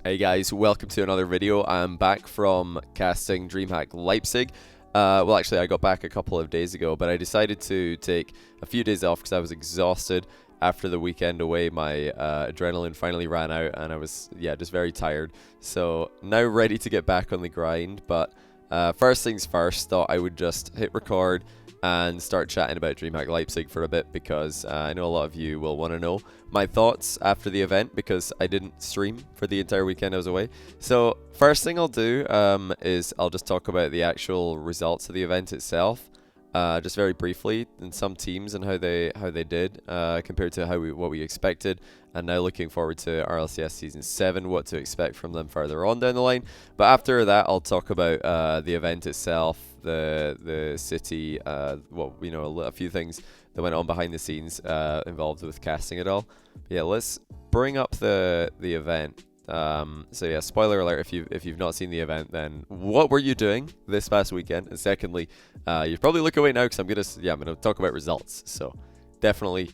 Hey guys, welcome to another video. I'm back from casting Dreamhack Leipzig. Well, actually, I got back a couple of days ago, but I decided to take a few days off because I was exhausted after the weekend away. My adrenaline finally ran out, and I was, just very tired. So now ready to get back on the grind. But first things first, thought I would just hit record and start chatting about Dreamhack Leipzig for a bit, because I know a lot of you will want to know my thoughts after the event, because I didn't stream for the entire weekend I was away. So first thing I'll do is I'll just talk about the actual results of the event itself, just very briefly, and some teams and how they did compared to what we expected, and now looking forward to RLCS Season 7, what to expect from them further on down the line. But after that, I'll talk about the event itself, the city, a few things that went on behind the scenes involved with casting it all. Yeah, let's bring up the event. So yeah, spoiler alert, if you've not seen the event, then what were you doing this past weekend? And secondly, you probably look away now because I'm gonna talk about results. So definitely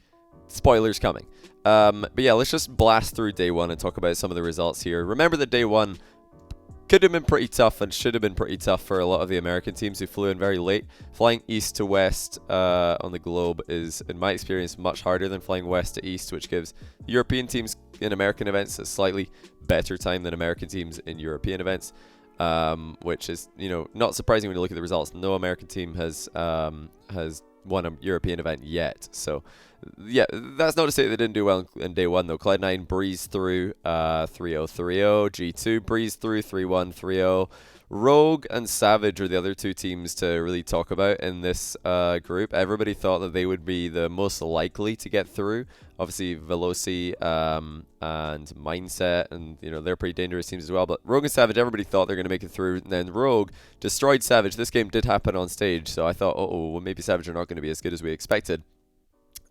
spoilers coming. But yeah, let's just blast through day one and talk about some of the results here. Remember that day one could have been pretty tough and should have been pretty tough for a lot of the American teams who flew in very late. Flying east to west on the globe is, in my experience, much harder than flying west to east, which gives European teams in American events a slightly better time than American teams in European events, which is, not surprising when you look at the results. No American team has won a European event yet. So yeah, that's not to say they didn't do well in day one though. Cloud9 breezed through 3-0, 3-0. G2 breezed through 3-1, 3-0. Rogue and Savage are the other two teams to really talk about in this group. Everybody thought that they would be the most likely to get through. Obviously, Veloci and Mindset, and they're pretty dangerous teams as well. But Rogue and Savage, everybody thought they're going to make it through. And then Rogue destroyed Savage. This game did happen on stage, so I thought, well, maybe Savage are not going to be as good as we expected.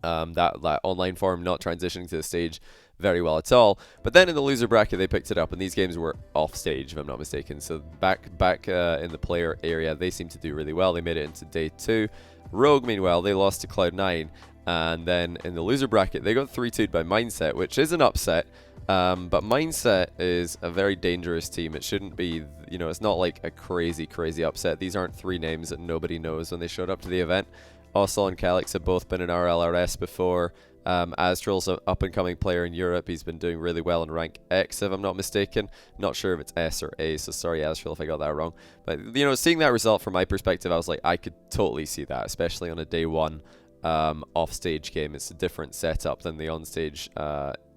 That online form not transitioning to the stage very well at all. But then in the loser bracket, they picked it up, and these games were off stage, if I'm not mistaken. So back in the player area, they seemed to do really well. They made it into day two. Rogue, meanwhile, they lost to Cloud9. And then in the loser bracket, they got 3-2'd by Mindset, which is an upset. But Mindset is a very dangerous team. It shouldn't be, it's not like a crazy upset. These aren't three names that nobody knows when they showed up to the event. Osel and Calix have both been in RLRS before. Astral's an up-and-coming player in Europe. He's been doing really well in rank X, if I'm not mistaken. Not sure if it's S or A, so sorry, Astral, if I got that wrong. But, seeing that result from my perspective, I was like, I could totally see that, especially on a day one off-stage game. It's a different setup than the on-stage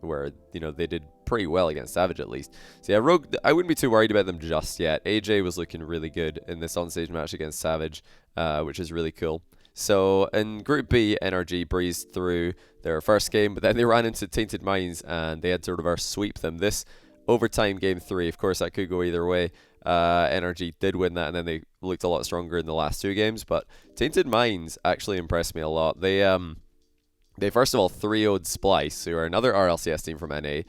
where, they did pretty well against Savage, at least. So yeah, Rogue, I wouldn't be too worried about them just yet. AJ was looking really good in this on-stage match against Savage, which is really cool. So in Group B, NRG breezed through their first game, but then they ran into Tainted Minds and they had to reverse sweep them. This overtime game 3, of course, that could go either way. NRG did win that, and then they looked a lot stronger in the last two games. But Tainted Minds actually impressed me a lot. They first of all 3-0'd Splice, who are another RLCS team from NA,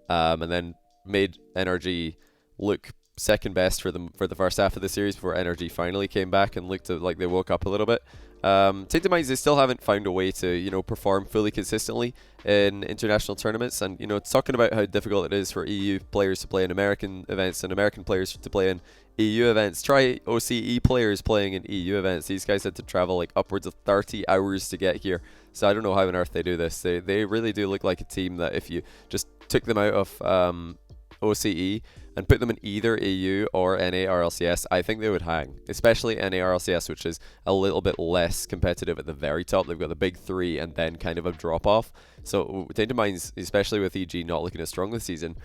and then made NRG look second best for them for the first half of the series before NRG finally came back and looked like they woke up a little bit. Tainted Minds, they still haven't found a way to, perform fully consistently in international tournaments. And, it's talking about how difficult it is for EU players to play in American events and American players to play in EU events. Try OCE players playing in EU events. These guys had to travel like upwards of 30 hours to get here. So I don't know how on earth they do this. They really do look like a team that if you just took them out of OCE and put them in either EU or NA RLCS, I think they would hang. Especially NA RLCS, which is a little bit less competitive at the very top. They've got the big three and then kind of a drop-off. So Tainted Minds, especially with EG not looking as strong this season,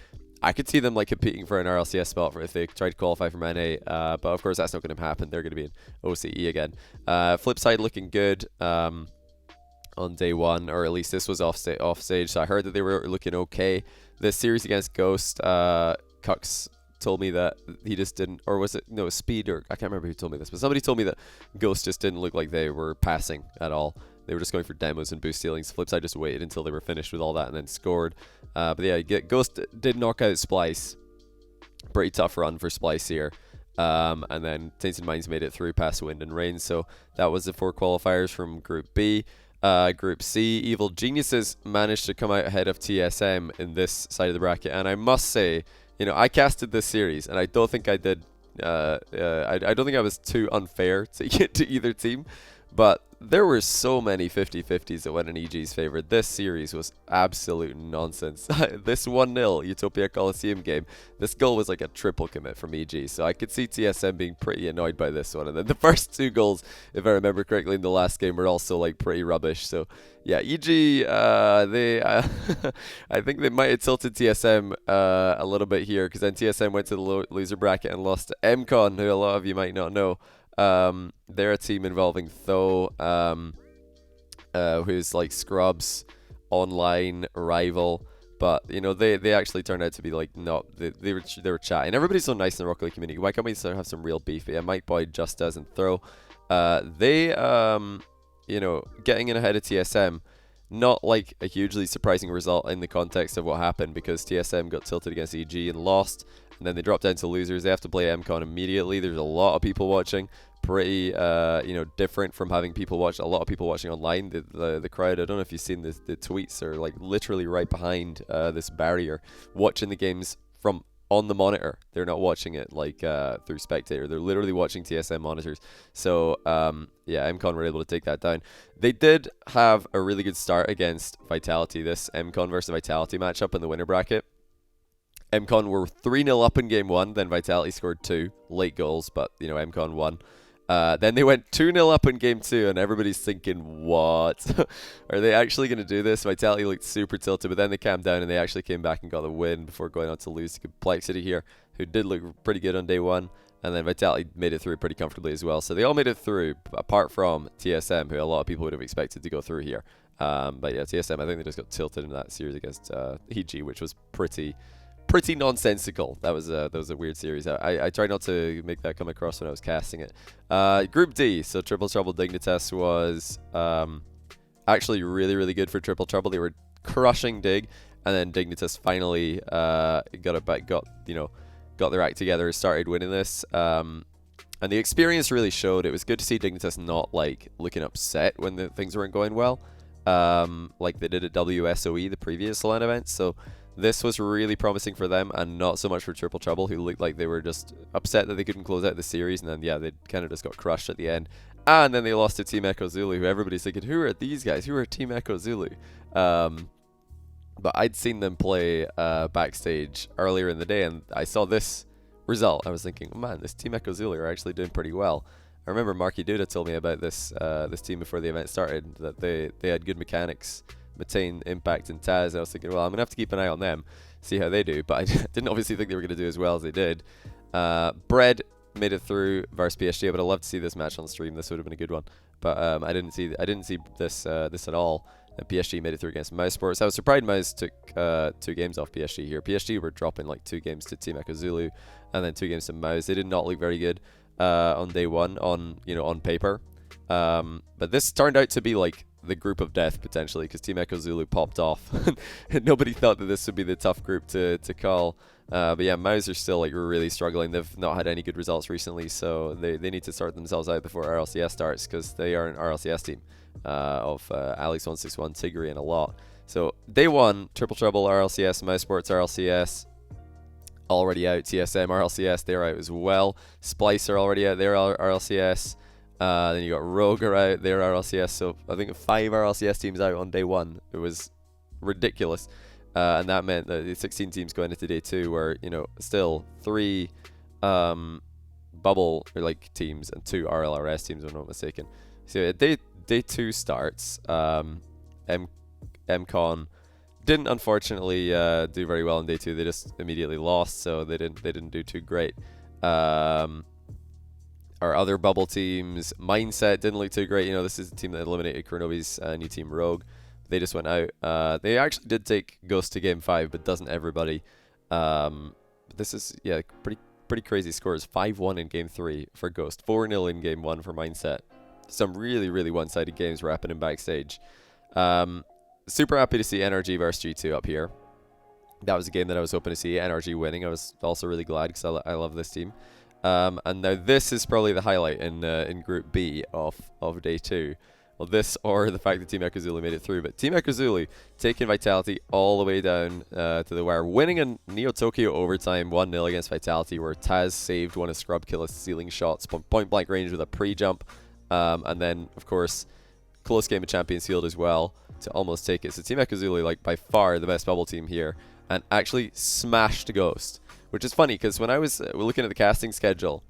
I could see them like competing for an RLCS spot if they tried to qualify from NA. But of course, that's not going to happen. They're going to be in OCE again. Flipside looking good on day one, or at least this was off stage. So I heard that they were looking okay. The series against Ghost, Cux told me that he just didn't, or was it, no, Speed, or I can't remember who told me this, but somebody told me that Ghost just didn't look like they were passing at all. They were just going for demos and boost stealings. Flipside just waited until they were finished with all that and then scored. But yeah, Ghost did knock out Splice. Pretty tough run for Splice here. And then Tainted Minds made it through past Wind and Rain. So that was the 4 qualifiers from Group B. Group C, Evil Geniuses managed to come out ahead of TSM in this side of the bracket. And I must say, you know, I casted this series, and I don't think I did. I don't think I was too unfair to to either team, but there were so many 50-50s that went in EG's favor. This series was absolute nonsense. This 1-0 Utopia Coliseum game, this goal was like a triple commit from EG, so I could see TSM being pretty annoyed by this one. And then the first 2 goals, if I remember correctly, in the last game were also like pretty rubbish. So yeah, EG, they, I think they might have tilted TSM a little bit here, because then TSM went to the loser bracket and lost to MCon, who a lot of you might not know. They're a team involving Tho, who's like Scrub's online rival, but you know, they actually turned out to be like not, they were chatting. Everybody's so nice in the Rocket League community. Why can't we have some real beef? Yeah, Mike Boy just doesn't throw. They you know, getting in ahead of TSM, not like a hugely surprising result in the context of what happened, because TSM got tilted against EG and lost, and then they dropped down to losers. They have to play MCon immediately. There's a lot of people watching. Pretty you know, different from having people watch, a lot of people watching online. The crowd, I don't know if you've seen the tweets, are like literally right behind this barrier, watching the games from on the monitor. They're not watching it like through Spectator. They're literally watching TSM monitors. So yeah, MCon were able to take that down. They did have a really good start against Vitality. This MCon versus Vitality matchup in the winner bracket. MCon were 3-0 up in game 1, then Vitality scored 2 late goals, but you know, MCon won. Then they went 2-0 up in game 2, and everybody's thinking, what? Are they actually going to do this? Vitality looked super tilted, but then they calmed down and they actually came back and got the win before going on to lose to Complexity here, who did look pretty good on day 1. And then Vitality made it through pretty comfortably as well. So they all made it through, apart from TSM, who a lot of people would have expected to go through here. But yeah, TSM, I think they just got tilted in that series against EG, which was pretty nonsensical. That was a weird series. I tried not to make that come across when I was casting it. Group D, so Triple Trouble Dignitas was actually really good for Triple Trouble. They were crushing Dig, and then Dignitas finally got their act together, started winning this. And the experience really showed. It was good to see Dignitas not like looking upset when the things weren't going well, like they did at WSOE, the previous LAN event. So this was really promising for them, and not so much for Triple Trouble, who looked like they were just upset that they couldn't close out the series, and then yeah, they kind of just got crushed at the end. And then they lost to Team Echo Zulu, who everybody's thinking, who are these guys? Who are Team Echo Zulu? But I'd seen them play backstage earlier in the day, and I saw this result. I was thinking, oh man, this Team Echo Zulu are actually doing pretty well. I remember Marky Duda told me about this this team before the event started, that they had good mechanics, Methane, Impact, and Taz. I was thinking, well, I'm going to have to keep an eye on them, see how they do, but I didn't obviously think they were going to do as well as they did. Bread made it through versus PSG, but I'd love to see this match on stream. This would have been a good one, but I didn't see this this at all. And PSG made it through against Mouse Sports. I was surprised Mouse took 2 games off PSG here. PSG were dropping like 2 games to Team Echo Zulu, and then 2 games to Mouse. They did not look very good on day 1 on paper. But this turned out to be like the group of death potentially, because Team Echo Zulu popped off. Nobody thought that this would be the tough group to call. But yeah, Mouse are still like really struggling. They've not had any good results recently, so they need to sort themselves out before RLCS starts, because they are an RLCS team of Alex161, Tigray, and a lot. So day 1, Triple Trouble RLCS, Mouse Sports RLCS already out. TSM RLCS, they're out as well. Splice are already out, they're RLCS. Then you got Rogue are out, they're RLCS. So I think 5 RLCS teams out on day 1. It was ridiculous. And that meant that the 16 teams going into day 2 were, still 3 bubble or like teams and 2 RLRS teams, if I'm not mistaken. So day 2 starts. MCon didn't unfortunately do very well in day 2. They just immediately lost, so they didn't do too great. Our other bubble teams, Mindset didn't look too great. This is the team that eliminated Kronobi's new team Rogue. They just went out. They actually did take Ghost to game 5, but doesn't everybody. This is pretty crazy scores. 5-1 in game 3 for Ghost, 4-0 in game 1 for Mindset. Some really one-sided games were happening backstage. Super happy to see NRG versus G2 up here. That was a game that I was hoping to see NRG winning. I was also really glad because I love this team. And now this is probably the highlight in Group B of day 2. Well, this or the fact that Team Ekazuli made it through. But Team Ekazuli taking Vitality all the way down to the wire, winning in Neo Tokyo overtime 1-0 against Vitality, where Taz saved one of Scrub Killer's ceiling shots from point blank range with a pre-jump. And then, of course, close game of Champions Field as well to almost take it. So Team Ekazuli, like, by far the best bubble team here, and actually smashed Ghost, which is funny because when I was looking at the casting schedule,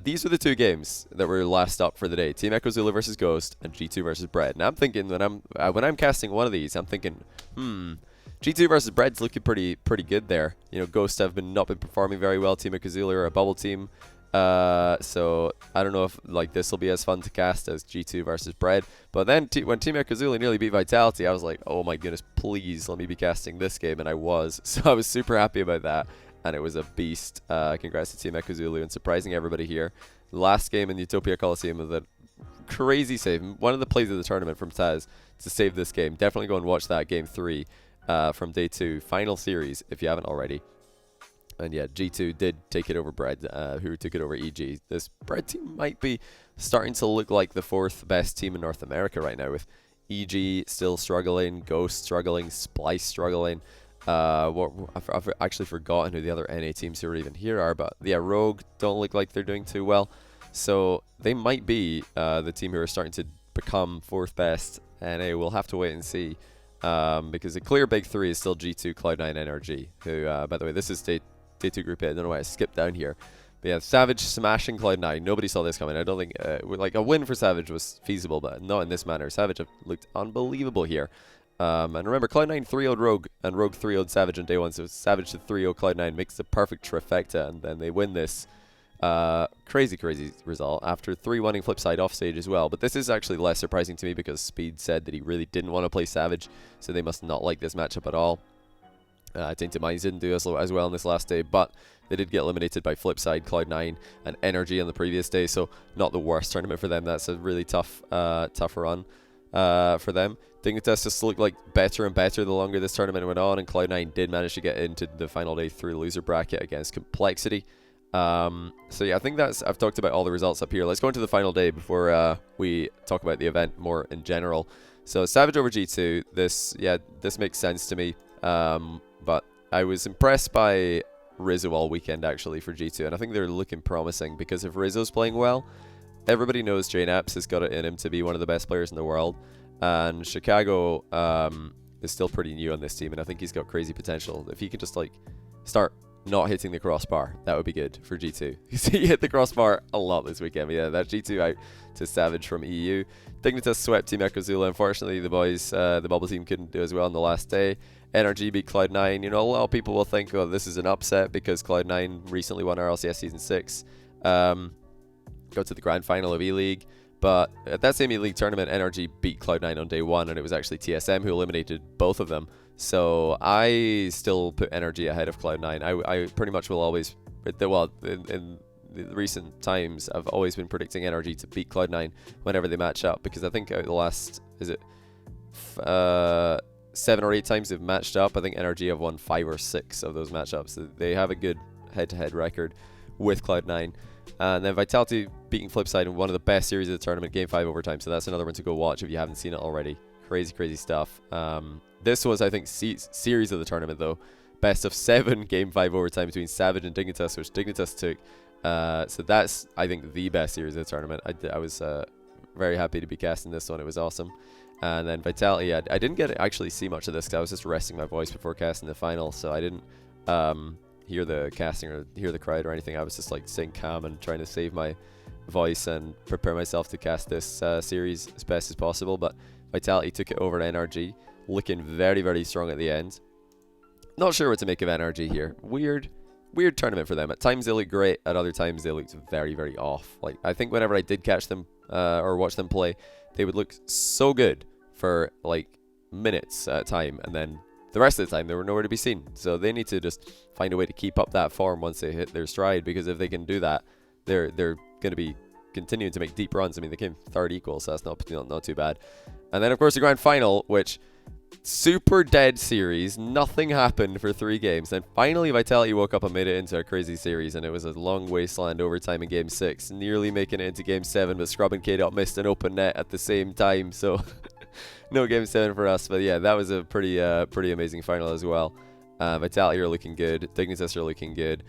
these were the two games that were last up for the day: Team Ekazuli versus Ghost and G2 versus Bread. And I'm thinking when I'm casting one of these, I'm thinking, G2 versus Bread's looking pretty good there. You know, Ghost have not been performing very well. Team Ekazuli are a bubble team. So I don't know if like this will be as fun to cast as G2 versus Bread. But then when Team Ekazuli nearly beat Vitality, I was like, oh my goodness, please let me be casting this game, and I was. So I was super happy about that, and it was a beast. Congrats to Team Ekazuli and surprising everybody here. Last game in Utopia Coliseum with a crazy save, one of the plays of the tournament from Taz to save this game. Definitely go and watch that game 3 from day 2, final series if you haven't already. And yeah, G2 did take it over Bread, who took it over EG. This Bread team might be starting to look like the 4th best team in North America right now, with EG still struggling, Ghost struggling, Splice struggling. I've actually forgotten who the other NA teams who are even here are, but yeah, Rogue don't look like they're doing too well. So they might be the team who are starting to become 4th best NA. We'll have to wait and see. Because the clear big 3 is still G2, Cloud9, NRG, who, by the way, this is day 2 Group A. I don't know why I skipped down here. But yeah, Savage smashing Cloud9. Nobody saw this coming. I don't think, like, a win for Savage was feasible, but not in this manner. Savage have looked unbelievable here. And remember, Cloud9 3-0'd Rogue, and Rogue 3-0'd Savage in day 1, so Savage to 3-0 Cloud9 makes the perfect trifecta, and then they win this crazy result after 3-1ing Flipside offstage as well. But this is actually less surprising to me because Speed said that he really didn't want to play Savage, so they must not like this matchup at all. Tainted Minds didn't do as well in this last day, but they did get eliminated by Flipside, Cloud9, and Energy on the previous day, so not the worst tournament for them. That's a really tough run for them. Dignitas just looked like better and better the longer this tournament went on, and Cloud9 did manage to get into the final day through loser bracket against Complexity. So yeah, I think I've talked about all the results up here. Let's go into the final day before we talk about the event more in general. So Savage over G2, this makes sense to me. But I was impressed by Rizzo all weekend actually for G2, and I think they're looking promising because if Rizzo's playing well, everybody knows Jane Apps has got it in him to be one of the best players in the world, and Chicago is still pretty new on this team, and I think he's got crazy potential. If he could just like start not hitting the crossbar, that would be good for G2. He hit the crossbar a lot this weekend. But yeah, that G2 out to Savage from EU. Dignitas swept Team Ekozula. Unfortunately, the boys, the bubble team couldn't do as well on the last day. NRG beat Cloud9. You know, a lot of people will think, oh, this is an upset because Cloud9 recently won RLCS Season 6. Go to the grand final of E-League. But at that same E-League tournament, NRG beat Cloud9 on day 1, and it was actually TSM who eliminated both of them. So I still put NRG ahead of Cloud9. I pretty much will always, well, in the recent times, I've always been predicting NRG to beat Cloud9 whenever they match up, because I think out of the last, 7 or 8 times they've matched up, I think NRG have won 5 or 6 of those matchups. So they have a good head-to-head record with Cloud9. And then Vitality beating Flipside in one of the best series of the tournament, Game 5 overtime. So that's another one to go watch if you haven't seen it already. Crazy stuff. This was, I think, series of the tournament, though. Best of 7 Game 5 overtime between Savage and Dignitas, which Dignitas took. So that's, I think, the best series of the tournament. I was very happy to be casting this one. It was awesome. And then Vitality, I didn't get to actually see much of this because I was just resting my voice before casting the final. So I didn't hear the casting or hear the crowd or anything. I was just like staying calm and trying to save my voice and prepare myself to cast this series as best as possible. But Vitality took it over to NRG, looking very strong at the end. Not sure what to make of NRG here. Weird tournament for them. At times they look great, at other times they looked very off. Like, I think whenever I did catch them or watch them play, they would look so good for like minutes at a time, and then the rest of the time they were nowhere to be seen. So they need to just find a way to keep up that form once they hit their stride, because if they can do that, they're going to be continuing to make deep runs. I mean, they came third equal, so that's not too bad. And then of course the grand final, which super dead series. Nothing happened for 3 games. Then finally Vitality woke up and made it into a crazy series, and it was a long wasteland overtime in Game 6, nearly making it into Game 7, but Scrub and K-Dot missed an open net at the same time, so no Game 7 for us. But yeah, that was a pretty amazing final as well. Vitality are looking good. Dignitas are looking good.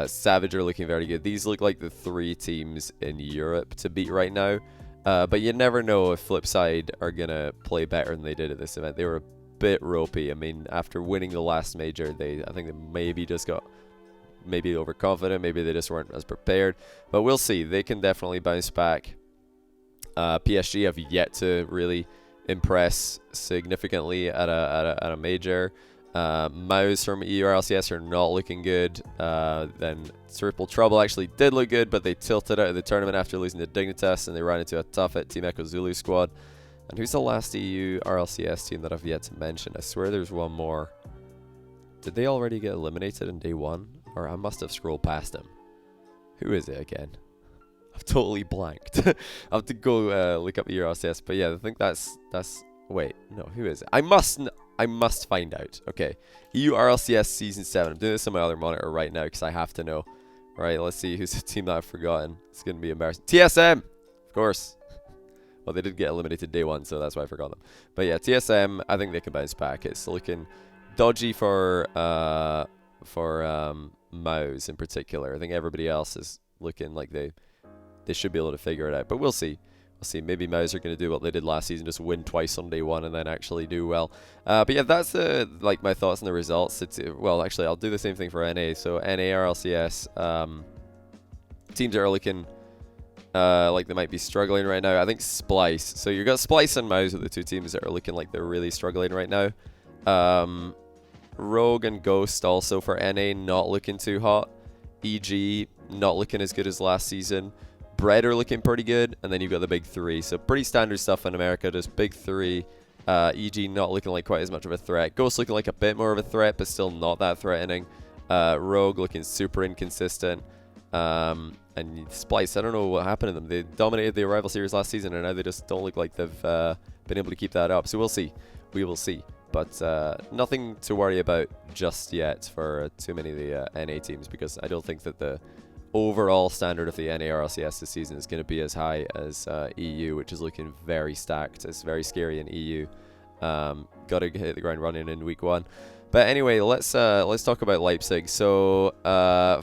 Savage are looking very good. These look like the 3 teams in Europe to beat right now. But you never know if Flipside are going to play better than they did at this event. They were a bit ropey. I mean, after winning the last major, I think they maybe just got overconfident. Maybe they just weren't as prepared. But we'll see. They can definitely bounce back. PSG have yet to really impress significantly at a major. Mouse from EURLCS are not looking good. Then Triple Trouble actually did look good, but they tilted out of the tournament after losing to Dignitas, and they ran into a tough at Team Echo Zulu squad. And who's the last EU RLCS team that I've yet to mention? I swear there's one more. Did they already get eliminated in day 1? Or I must have scrolled past them. Who is it again? I've totally blanked. I have to go look up the RLCS. But yeah, I think that's wait, no, who is it? I must find out. Okay, EU RLCS Season 7. I'm doing this on my other monitor right now because I have to know. Alright, let's see who's the team that I've forgotten. It's going to be embarrassing. TSM! Of course. Well, they did get eliminated day 1, so that's why I forgot them. But yeah, TSM, I think they can bounce back. It's looking dodgy for Mouse in particular. I think everybody else is looking like they should be able to figure it out. But we'll see. We'll see. Maybe Mouse are going to do what they did last season, just win twice on day 1 and then actually do well. But yeah, that's like my thoughts on the results. Well, actually, I'll do the same thing for NA. So NA RLCS teams are looking like they might be struggling right now. I think Splice. So you've got Splice and Mouse are the 2 teams that are looking like they're really struggling right now. Rogue and Ghost also for NA not looking too hot. EG not looking as good as last season. Bread are looking pretty good, and then you've got the big 3. So pretty standard stuff in America, just big 3. EG not looking like quite as much of a threat. Ghost looking like a bit more of a threat, but still not that threatening. Rogue looking super inconsistent. And Splice, I don't know what happened to them. They dominated the Arrival series last season, and now they just don't look like they've been able to keep that up. So we'll see. We will see. But nothing to worry about just yet for too many of the NA teams, because I don't think that the overall standard of the NA RLCS this season is going to be as high as EU, which is looking very stacked. It's very scary in EU. Got to hit the ground running in week 1. But anyway, let's talk about Leipzig. So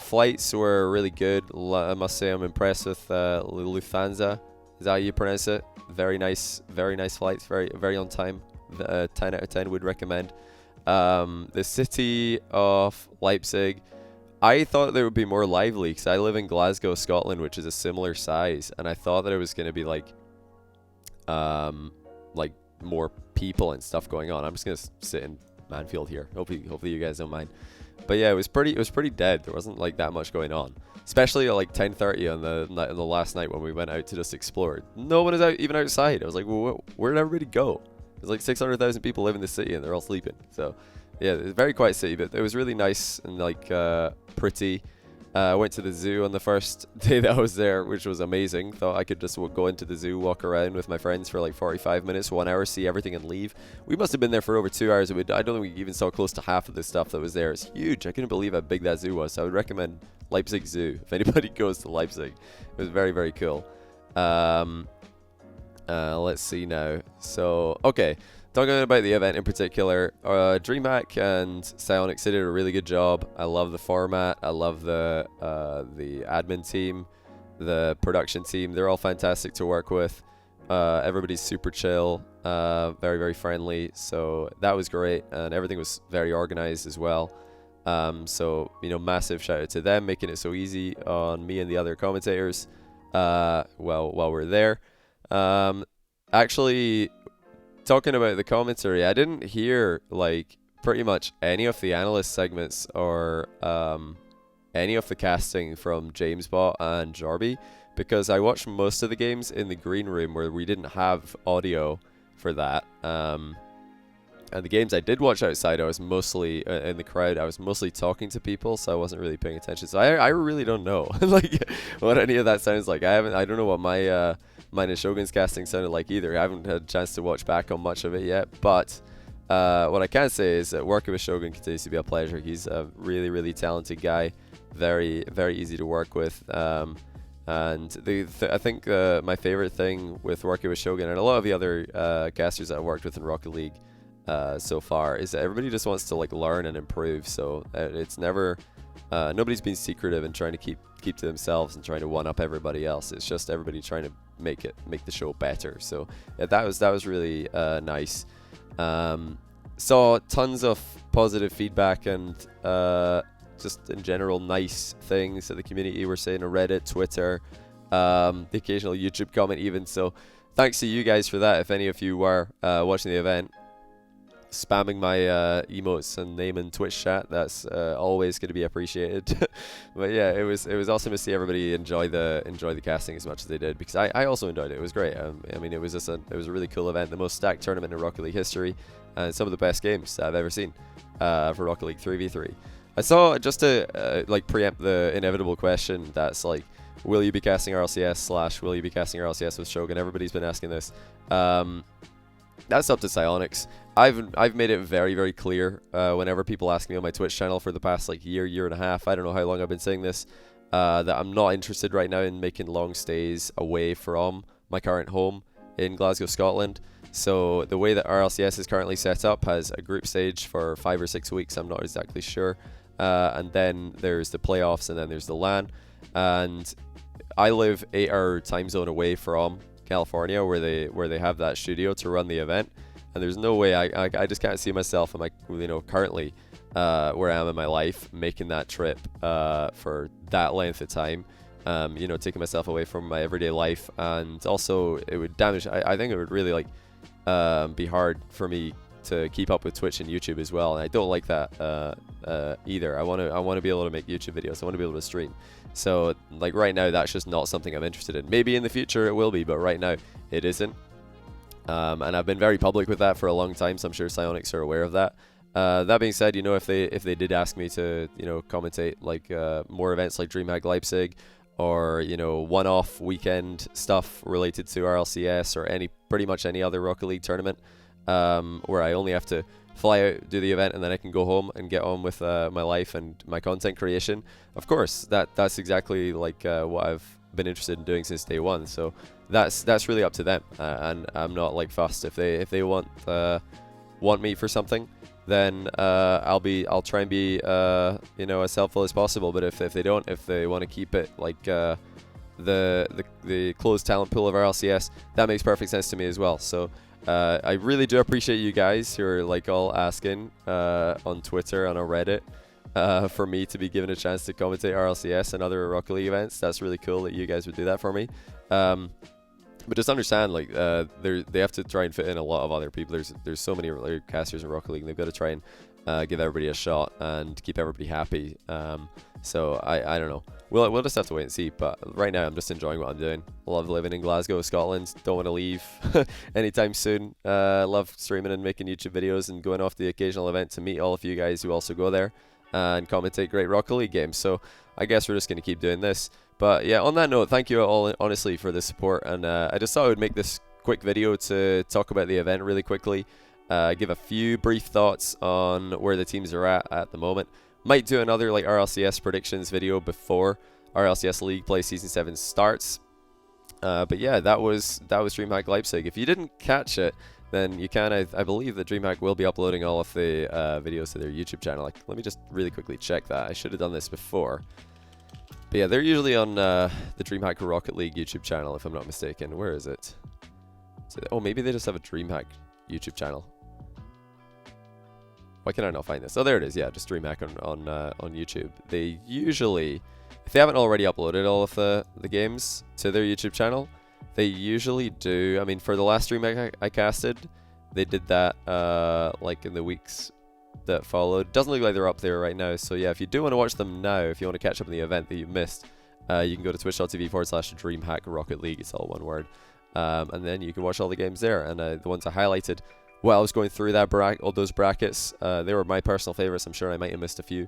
flights were really good. I must say I'm impressed with Lufthansa. Is that how you pronounce it? Very nice flights. Very on time. 10 out of 10 would recommend. The city of Leipzig, I thought they would be more lively because I live in Glasgow, Scotland, which is a similar size, and I thought that it was going to be like more people and stuff going on. I'm just gonna sit in Manfield here. Hopefully you guys don't mind. But yeah, it was pretty dead. There wasn't like that much going on, especially at like 10:30 on the last night when we went out to just explore. No one is out even outside. I was like, well, where did everybody go? There's like 600,000 people live in the city and they're all sleeping. So yeah, it's a very quiet city, but it was really nice and like pretty. I went to the zoo on the first day that I was there, which was amazing. Thought I could just go into the zoo, walk around with my friends for like 45 minutes, 1 hour, see everything and leave. We must have been there for over 2 hours. I don't think we even saw close to half of the stuff that was there. It's huge. I couldn't believe how big that zoo was. So I would recommend Leipzig Zoo if anybody goes to Leipzig. It was very, very cool. Let's see now. So, okay. Talking about the event in particular, Dreamhack and Psionics did a really good job. I love the format. I love the admin team, the production team. They're all fantastic to work with. Everybody's super chill, very, very friendly. So that was great, and everything was very organized as well. So, you know, massive shout out to them, making it so easy on me and the other commentators while we're there. Actually, talking about the commentary, I didn't hear like pretty much any of the analyst segments or any of the casting from JamesBot and Jarby, because I watched most of the games in the green room where we didn't have audio for that. And the games I did watch outside, I was mostly in the crowd. I was mostly talking to people, so I wasn't really paying attention. So I really don't know like what any of that sounds like. I don't know what mine and Shogun's casting sounded like either. I haven't had a chance to watch back on much of it yet, but what I can say is that working with Shogun continues to be a pleasure. He's a really, really talented guy, very, very easy to work with. And I think my favorite thing with working with Shogun and a lot of the other casters that I've worked with in Rocket League so far is that everybody just wants to like learn and improve. So it's never nobody's been secretive and trying to keep to themselves and trying to one up everybody else. It's just everybody trying to make the show better. So yeah, that was really nice. Saw tons of positive feedback and just in general nice things that the community were saying on Reddit, Twitter, the occasional YouTube comment even. So thanks to you guys for that. If any of you were watching the event, spamming my emotes and name in Twitch chat, that's always going to be appreciated. But yeah, it was awesome to see everybody enjoy the casting as much as they did, because I also enjoyed it. It was great. I mean, it was a really cool event, the most stacked tournament in Rocket League history, and some of the best games I've ever seen for Rocket League 3v3. I saw, just to like preempt the inevitable question that's like, will you be casting RLCS / will you be casting RLCS with Shogun? Everybody's been asking this. That's up to Psyonix. I've made it very, very clear whenever people ask me on my Twitch channel for the past like year and a half, I don't know how long I've been saying this, that I'm not interested right now in making long stays away from my current home in Glasgow, Scotland. So the way that RLCS is currently set up has a group stage for 5 or 6 weeks, I'm not exactly sure. And then there's the playoffs, and then there's the LAN. And I live 8-hour time zone away from California, where they have that studio to run the event, and there's no way I just can't see myself in my, you know, currently where I am in my life, making that trip for that length of time. You know, taking myself away from my everyday life, and also it would damage. I think it would really like be hard for me to keep up with Twitch and YouTube as well, and I don't like that either. I want to be able to make YouTube videos. I want to be able to stream. So like right now, that's just not something I'm interested in. Maybe in the future it will be, but right now it isn't. And I've been very public with that for a long time, so I'm sure Psyonix are aware of that. That being said, you know, if they did ask me to, you know, commentate like more events like Dreamhack Leipzig, or, you know, one-off weekend stuff related to RLCS or pretty much any other Rocket League tournament, where I only have to fly out, do the event, and then I can go home and get on with my life and my content creation. Of course, that's exactly like what I've been interested in doing since day one. So that's really up to them, and I'm not like fussed. If they want me for something, then I'll try and be you know, as helpful as possible. But if they don't, if they want to keep it like the closed talent pool of RLCS, that makes perfect sense to me as well. So I really do appreciate you guys who are like all asking on Twitter and on Reddit for me to be given a chance to commentate RLCS and other Rocket League events. That's really cool that you guys would do that for me. But just understand, like, they have to try and fit in a lot of other people. There's so many casters in Rocket League, and they've got to try and give everybody a shot and keep everybody happy. So I don't know. We'll just have to wait and see. But right now, I'm just enjoying what I'm doing. Love living in Glasgow, Scotland. Don't want to leave anytime soon. Love streaming and making YouTube videos and going off the occasional event to meet all of you guys who also go there and commentate great Rocket League games. So I guess we're just going to keep doing this. But yeah, on that note, thank you all honestly for the support. And I just thought I would make this quick video to talk about the event really quickly. Give a few brief thoughts on where the teams are at the moment. Might do another like RLCS predictions video before RLCS League Play Season 7 starts. But yeah, that was Dreamhack Leipzig. If you didn't catch it, then you can. I believe that Dreamhack will be uploading all of the videos to their YouTube channel. Like, let me just really quickly check that. I should have done this before. But yeah, they're usually on the Dreamhack Rocket League YouTube channel, if I'm not mistaken. Where is it? Oh, maybe they just have a Dreamhack YouTube channel. Why can I not find this? Oh, there it is. Yeah, just Dreamhack on YouTube. They usually, if they haven't already uploaded all of the games to their YouTube channel, they usually do. I mean, for the last Dreamhack I casted, they did that like in the weeks that followed. Doesn't look like they're up there right now. So yeah, if you do want to watch them now, if you want to catch up on the event that you missed, you can go to twitch.tv/Dreamhack Rocket League. It's all one word. And then you can watch all the games there. And the ones I highlighted while I was going through that all those brackets, they were my personal favorites. I'm sure I might have missed a few.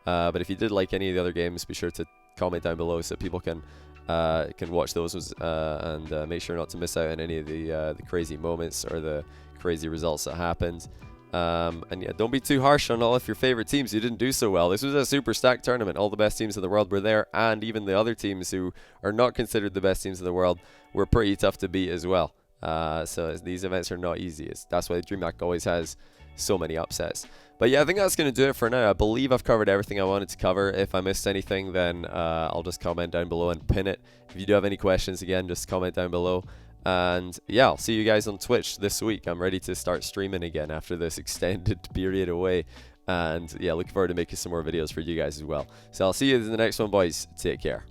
But if you did like any of the other games, be sure to comment down below so people can watch those and make sure not to miss out on any of the crazy moments or the crazy results that happened. And yeah, don't be too harsh on all of your favorite teams who didn't do so well. This was a super stacked tournament. All the best teams in the world were there, and even the other teams who are not considered the best teams in the world were pretty tough to beat as well. So these events are not easy. That's why Dreamhack always has so many upsets. But yeah, I think that's going to do it for now. I believe I've covered everything I wanted to cover. If I missed anything, then I'll just comment down below and pin it. If you do have any questions, again, just comment down below. And yeah, I'll see you guys on Twitch this week. I'm ready to start streaming again after this extended period away. And yeah, looking forward to making some more videos for you guys as well. So I'll see you in the next one, boys. Take care.